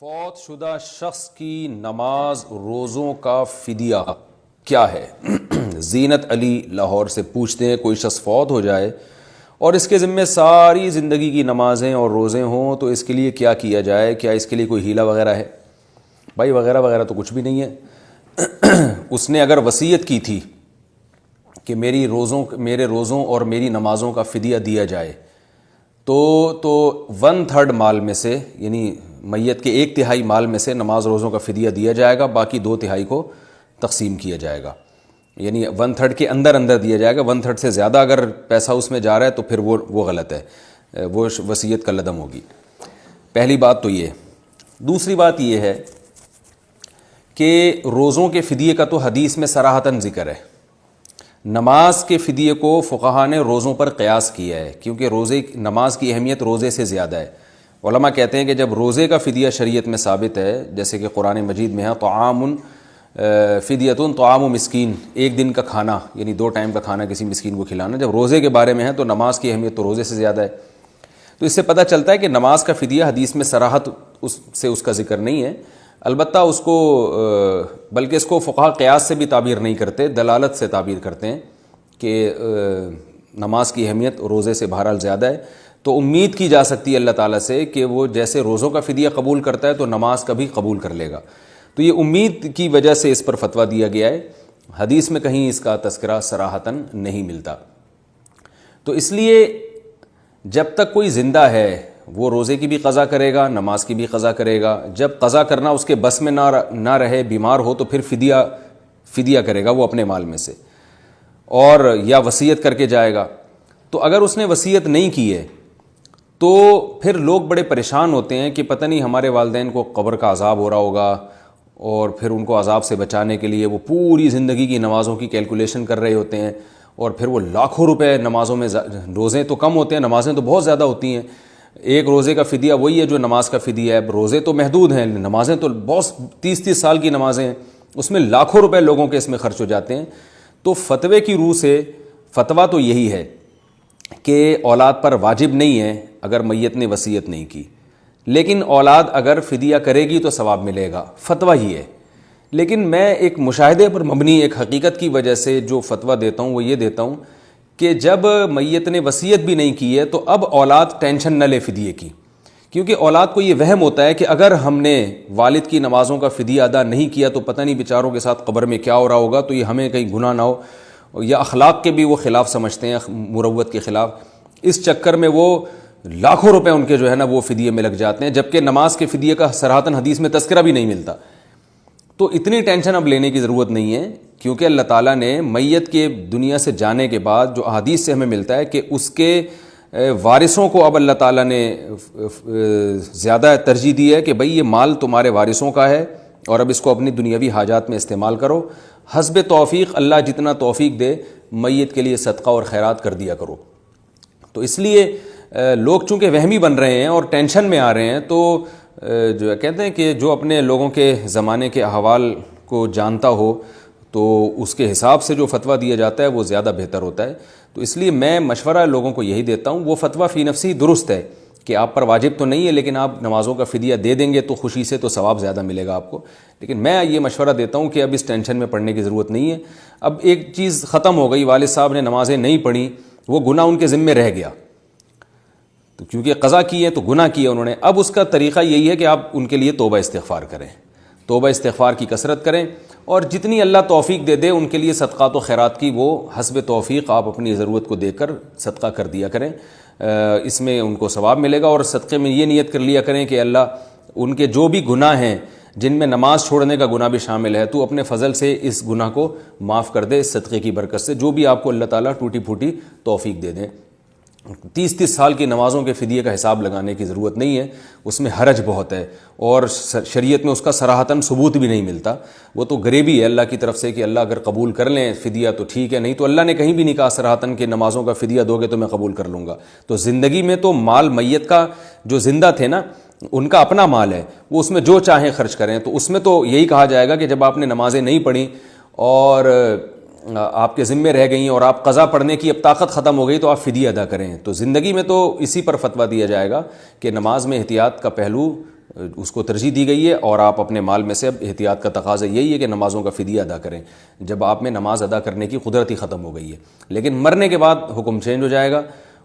فوت شدہ شخص کی نماز روزوں کا فدیہ کیا ہے؟ زینت علی لاہور سے پوچھتے ہیں، کوئی شخص فوت ہو جائے اور اس کے ذمے ساری زندگی کی نمازیں اور روزے ہوں تو اس کے لیے کیا کیا جائے؟ کیا اس کے لیے کوئی ہیلہ وغیرہ ہے؟ بھائی وغیرہ وغیرہ تو کچھ بھی نہیں ہے۔ اس نے اگر وصیت کی تھی کہ میرے روزوں اور میری نمازوں کا فدیہ دیا جائے تو 1/3 مال میں سے، یعنی میت کے 1/3 مال میں سے نماز روزوں کا فدیہ دیا جائے گا، باقی 2/3 کو تقسیم کیا جائے گا، یعنی 1/3 کے اندر دیا جائے گا۔ 1/3 سے زیادہ اگر پیسہ اس میں جا رہا ہے تو پھر وہ غلط ہے، وہ وصیت کا لدم ہوگی۔ پہلی بات تو یہ۔ دوسری بات یہ ہے کہ روزوں کے فدیے کا تو حدیث میں صراحتاً ذکر ہے، نماز کے فدیے کو فقہا نے روزوں پر قیاس کیا ہے، کیونکہ نماز کی اہمیت روزے سے زیادہ ہے۔ علماء کہتے ہیں کہ جب روزے کا فدیہ شریعت میں ثابت ہے، جیسے کہ قرآن مجید میں ہے طعام فدیۃ طعام مسکین، ایک دن کا کھانا یعنی 2 ٹائم کا کھانا کسی مسکین کو کھلانا، جب روزے کے بارے میں ہے تو نماز کی اہمیت تو روزے سے زیادہ ہے۔ تو اس سے پتہ چلتا ہے کہ نماز کا فدیہ حدیث میں صراحت اس کا ذکر نہیں ہے، البتہ بلکہ اس کو فقہا قیاس سے بھی تعبیر نہیں کرتے، دلالت سے تعبیر کرتے ہیں کہ نماز کی اہمیت روزے سے بہرحال زیادہ ہے۔ تو امید کی جا سکتی ہے اللہ تعالیٰ سے کہ وہ جیسے روزوں کا فدیہ قبول کرتا ہے تو نماز کا بھی قبول کر لے گا، تو یہ امید کی وجہ سے اس پر فتویٰ دیا گیا ہے، حدیث میں کہیں اس کا تذکرہ صراحتاً نہیں ملتا۔ تو اس لیے جب تک کوئی زندہ ہے وہ روزے کی بھی قضا کرے گا، نماز کی بھی قضا کرے گا، جب قضا کرنا اس کے بس میں نہ رہے، بیمار ہو تو پھر فدیہ کرے گا وہ اپنے مال میں سے، اور یا وصیت کر کے جائے گا۔ تو اگر اس نے وصیت نہیں کی ہے تو پھر لوگ بڑے پریشان ہوتے ہیں کہ پتہ نہیں ہمارے والدین کو قبر کا عذاب ہو رہا ہوگا، اور پھر ان کو عذاب سے بچانے کے لیے وہ پوری زندگی کی نمازوں کی کیلکولیشن کر رہے ہوتے ہیں، اور پھر وہ لاکھوں روپے نمازوں میں، روزے تو کم ہوتے ہیں، نمازیں تو بہت زیادہ ہوتی ہیں، ایک روزے کا فدیہ وہی ہے جو نماز کا فدیہ ہے، روزے تو محدود ہیں، نمازیں تو بہت 30 سال کی نمازیں ہیں، اس میں لاکھوں روپے لوگوں کے اس میں خرچ ہو جاتے ہیں۔ تو فتوے کی روح سے فتویٰ تو یہی ہے کہ اولاد پر واجب نہیں ہے اگر میت نے وصیت نہیں کی، لیکن اولاد اگر فدیہ کرے گی تو ثواب ملے گا، فتویٰ ہی ہے۔ لیکن میں ایک مشاہدے پر مبنی ایک حقیقت کی وجہ سے جو فتویٰ دیتا ہوں وہ یہ دیتا ہوں کہ جب میت نے وصیت بھی نہیں کی ہے تو اب اولاد ٹینشن نہ لے فدیے کی، کیونکہ اولاد کو یہ وہم ہوتا ہے کہ اگر ہم نے والد کی نمازوں کا فدیہ ادا نہیں کیا تو پتہ نہیں بیچاروں کے ساتھ قبر میں کیا ہو رہا ہوگا، تو یہ ہمیں کہیں گناہ نہ ہو، یا اخلاق کے بھی وہ خلاف سمجھتے ہیں، مروت کے خلاف، اس چکر میں وہ لاکھوں روپے ان کے جو ہے نا وہ فدیے میں لگ جاتے ہیں، جبکہ نماز کے فدیے کا صراحتاً حدیث میں تذکرہ بھی نہیں ملتا۔ تو اتنی ٹینشن اب لینے کی ضرورت نہیں ہے، کیونکہ اللہ تعالیٰ نے میت کے دنیا سے جانے کے بعد جو احادیث سے ہمیں ملتا ہے کہ اس کے وارثوں کو اب اللہ تعالیٰ نے زیادہ ترجیح دی ہے کہ بھئی یہ مال تمہارے وارثوں کا ہے اور اب اس کو اپنی دنیاوی حاجات میں استعمال کرو، حسب توفیق اللہ جتنا توفیق دے میت کے لیے صدقہ اور خیرات کر دیا کرو۔ تو اس لیے لوگ چونکہ وہمی بن رہے ہیں اور ٹینشن میں آ رہے ہیں، تو جو کہتے ہیں کہ جو اپنے لوگوں کے زمانے کے احوال کو جانتا ہو تو اس کے حساب سے جو فتویٰ دیا جاتا ہے وہ زیادہ بہتر ہوتا ہے۔ تو اس لیے میں مشورہ لوگوں کو یہی دیتا ہوں، وہ فتویٰ فی نفسی درست ہے کہ آپ پر واجب تو نہیں ہے، لیکن آپ نمازوں کا فدیہ دے دیں گے تو خوشی سے تو ثواب زیادہ ملے گا آپ کو، لیکن میں یہ مشورہ دیتا ہوں کہ اب اس ٹینشن میں پڑنے کی ضرورت نہیں ہے۔ اب ایک چیز ختم ہو گئی، والد صاحب نے نمازیں نہیں پڑھی، وہ گناہ ان کے ذمے رہ گیا، تو کیونکہ قضا کی ہے تو گناہ کیا انہوں نے، اب اس کا طریقہ یہی ہے کہ آپ ان کے لیے توبہ استغفار کریں، توبہ استغفار کی کثرت کریں، اور جتنی اللہ توفیق دے ان کے لیے صدقات و خیرات کی وہ حسب توفیق آپ اپنی ضرورت کو دیکھ کر صدقہ کر دیا کریں، اس میں ان کو ثواب ملے گا۔ اور صدقے میں یہ نیت کر لیا کریں کہ اللہ ان کے جو بھی گناہ ہیں جن میں نماز چھوڑنے کا گناہ بھی شامل ہے، تو اپنے فضل سے اس گناہ کو معاف کر دے، اس صدقے کی برکت سے جو بھی آپ کو اللہ تعالیٰ ٹوٹی پھوٹی توفیق دے دیں۔ 30 سال کی نمازوں کے فدیے کا حساب لگانے کی ضرورت نہیں ہے، اس میں حرج بہت ہے، اور شریعت میں اس کا صراحتاً ثبوت بھی نہیں ملتا، وہ تو غریبی ہے اللہ کی طرف سے کہ اللہ اگر قبول کر لیں فدیہ تو ٹھیک ہے، نہیں تو اللہ نے کہیں بھی نہیں کہا صراحتاً کہ نمازوں کا فدیہ دو گے تو میں قبول کر لوں گا۔ تو زندگی میں تو مال میت کا جو زندہ تھے نا ان کا اپنا مال ہے، وہ اس میں جو چاہیں خرچ کریں، تو اس میں تو یہی کہا جائے گا کہ جب آپ نے نمازیں نہیں پڑھیں اور آپ کے ذمے رہ گئیں اور آپ قضا پڑھنے کی اب طاقت ختم ہو گئی تو آپ فدیہ ادا کریں۔ تو زندگی میں تو اسی پر فتویٰ دیا جائے گا کہ نماز میں احتیاط کا پہلو اس کو ترجیح دی گئی ہے، اور آپ اپنے مال میں سے اب احتیاط کا تقاضا یہی ہے کہ نمازوں کا فدیہ ادا کریں جب آپ میں نماز ادا کرنے کی قدرت ہی ختم ہو گئی ہے۔ لیکن مرنے کے بعد حکم چینج ہو جائے گا،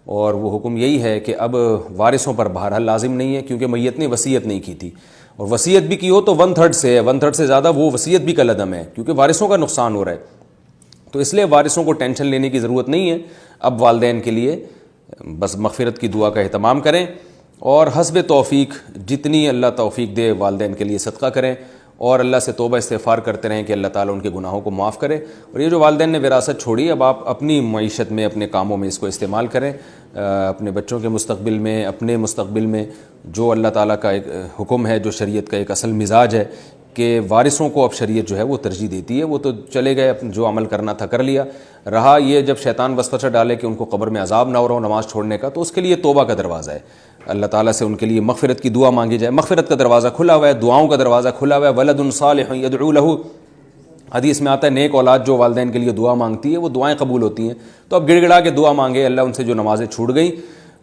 اور وہ حکم یہی ہے کہ اب وارثوں پر بہرحال لازم نہیں ہے، کیونکہ میت نے وصیت نہیں کی تھی، اور وصیت بھی کی ہو تو 1/3 سے ہے، 1/3 سے زیادہ وہ وصیت بھی کالعدم ہے، کیونکہ وارثوں کا نقصان ہو رہا ہے۔ تو اس لیے وارثوں کو ٹینشن لینے کی ضرورت نہیں ہے۔ اب والدین کے لیے بس مغفرت کی دعا کا اہتمام کریں، اور حسب توفیق جتنی اللہ توفیق دے والدین کے لیے صدقہ کریں، اور اللہ سے توبہ استغفار کرتے رہیں کہ اللہ تعالیٰ ان کے گناہوں کو معاف کرے۔ اور یہ جو والدین نے وراثت چھوڑی، اب آپ اپنی معیشت میں، اپنے کاموں میں اس کو استعمال کریں، اپنے بچوں کے مستقبل میں، اپنے مستقبل میں۔ جو اللہ تعالیٰ کا ایک حکم ہے، جو شریعت کا ایک اصل مزاج ہے کہ وارثوں کو اب شریعت جو ہے وہ ترجیح دیتی ہے، وہ تو چلے گئے، جو عمل کرنا تھا کر لیا۔ رہا یہ جب شیطان وسوسہ ڈالے کہ ان کو قبر میں عذاب نہ ہو رہا ہو نماز چھوڑنے کا، تو اس کے لیے توبہ کا دروازہ ہے، اللہ تعالیٰ سے ان کے لیے مغفرت کی دعا مانگی جائے۔ مغفرت کا دروازہ کھلا ہوا ہے، دعاؤں کا دروازہ کھلا ہوا ہے۔ ولد صالح یدعو لہ، حدیث میں آتا ہے نیک اولاد جو والدین کے لیے دعا مانگتی ہے وہ دعائیں قبول ہوتی ہیں۔ تو اب گڑ گڑا کے دعا مانگے، اللہ ان سے جو نمازیں چھوٹ گئیں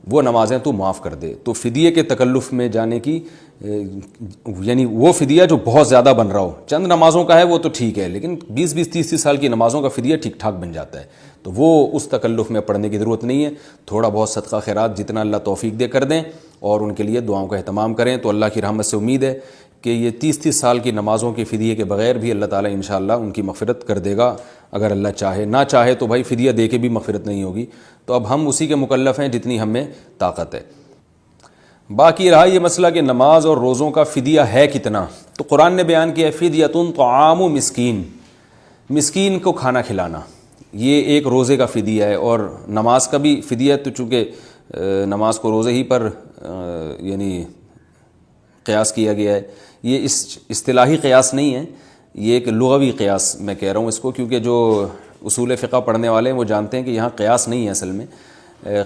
وہ نمازیں تو معاف کر دے۔ تو فدیے کے تکلف میں جانے کی یعنی وہ فدیہ جو بہت زیادہ بن رہا ہو، چند نمازوں کا ہے وہ تو ٹھیک ہے، لیکن 20 30 سال کی نمازوں کا فدیہ ٹھیک ٹھاک بن جاتا ہے، تو وہ اس تکلف میں پڑھنے کی ضرورت نہیں ہے۔ تھوڑا بہت صدقہ خیرات جتنا اللہ توفیق دے کر دیں، اور ان کے لیے دعاؤں کا اہتمام کریں، تو اللہ کی رحمت سے امید ہے کہ یہ 30 سال کی نمازوں کے فدیے کے بغیر بھی اللہ تعالیٰ انشاءاللہ ان کی مغفرت کر دے گا، اگر اللہ چاہے۔ نہ چاہے تو بھائی فدیہ دے کے بھی مغفرت نہیں ہوگی، تو اب ہم اسی کے مکلف ہیں جتنی ہم میں طاقت ہے۔ باقی رہا یہ مسئلہ کہ نماز اور روزوں کا فدیہ ہے کتنا، تو قرآن نے بیان کیا ہے فدیۃ طعام مسکین، مسکین کو کھانا کھلانا، یہ ایک روزے کا فدیہ ہے۔ اور نماز کا بھی فدیہ، تو چونکہ نماز کو روزے ہی پر یعنی قیاس کیا گیا ہے، یہ اصطلاحی قیاس نہیں ہے، یہ ایک لغوی قیاس میں کہہ رہا ہوں اس کو، کیونکہ جو اصول فقہ پڑھنے والے ہیں وہ جانتے ہیں کہ یہاں قیاس نہیں ہے، اصل میں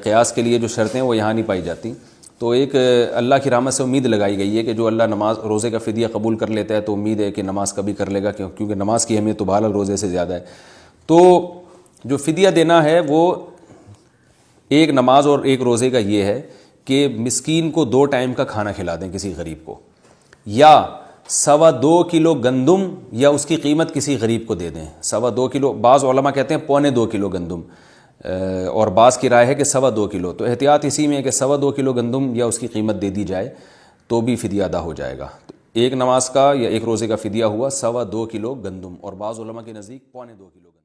قیاس کے لیے جو شرطیں وہ یہاں نہیں پائی جاتی۔ تو ایک اللہ کی رحمت سے امید لگائی گئی ہے کہ جو اللہ نماز روزے کا فدیہ قبول کر لیتا ہے تو امید ہے کہ نماز کا بھی کر لے گا، کیونکہ نماز کی اہمیت تو بہرحال روزے سے زیادہ ہے۔ تو جو فدیہ دینا ہے وہ ایک نماز اور ایک روزے کا یہ ہے کہ مسکین کو 2 ٹائم کا کھانا کھلا دیں کسی غریب کو، یا 2.25 کلو گندم یا اس کی قیمت کسی غریب کو دے دیں۔ 2.25 کلو، بعض علماء کہتے ہیں 2.25 کلو گندم، اور بعض کی رائے ہے کہ 2.25 کلو، تو احتیاط اسی میں ہے کہ 2.25 کلو گندم یا اس کی قیمت دے دی جائے تو بھی فدیہ ادا ہو جائے گا۔ تو ایک نماز کا یا ایک روزے کا فدیہ ہوا 2.25 کلو گندم، اور بعض علماء کے نزدیک 2.25 کلو گندم۔